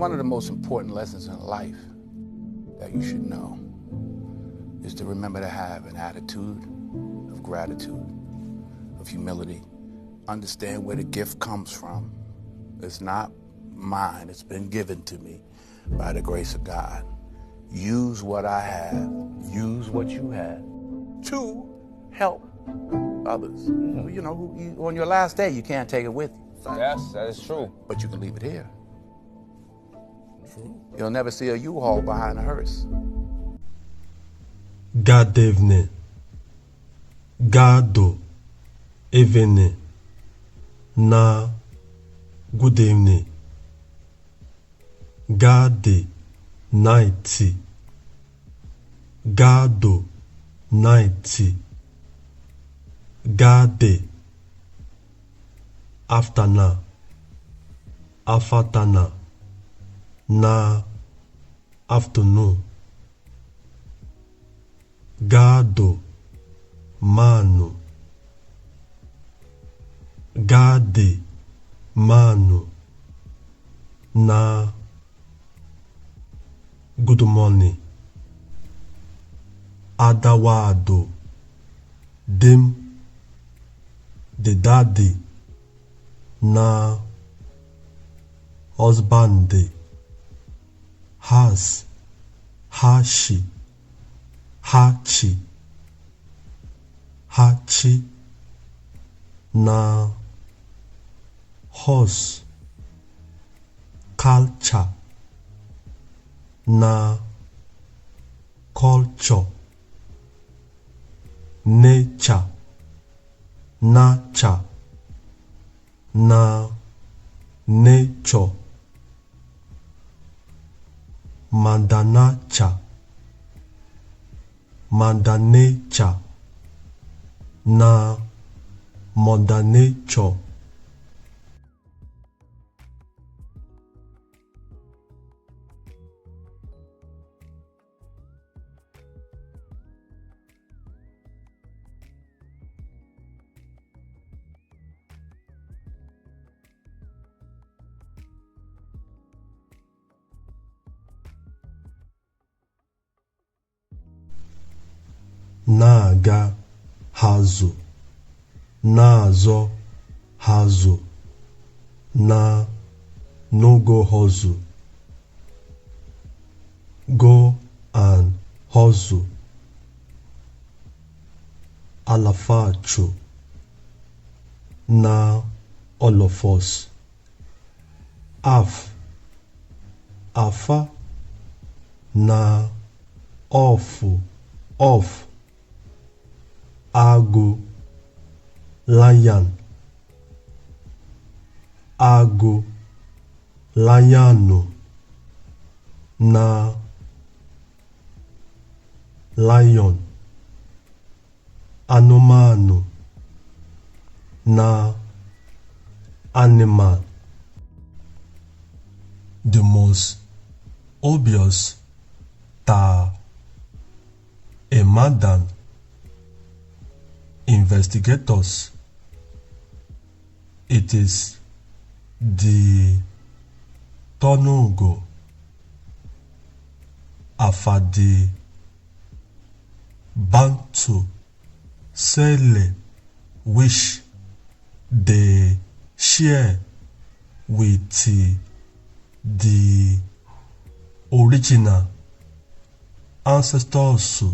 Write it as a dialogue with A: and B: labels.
A: one of the most important lessons in life that you should know is to remember to have an attitude of gratitude, of humility. Understand where the gift comes from. It's not mine. It's been given to me by the grace of God. Use what I have. Use what you have to help others. You know, on your last day, you can't take it with you.
B: Yes, that is true.
A: But you can leave it here. You'll never see a U-Haul behind a hearse.
C: God evening. Gado evening. Na good evening. Gade nighty. Gado nighty. Gade afterna. Afatana na afternoon. Gado manu. Gade manu na good morning. Adawado dim the daddy na husband has hashi hachi hachi na horse culture na culture nature nature na nature mandanacha mandanature na mother nature. Na-aga hazụ na-azọ hazụ na no go hustle. Go and hustle. Alafacho na all of us. Afa na off Ago lion. Ago lion na lion. Anumano na animal. The most obvious ta a madam investigators. It is the Tonugo Afadi Bantu Sele which they share with the original ancestors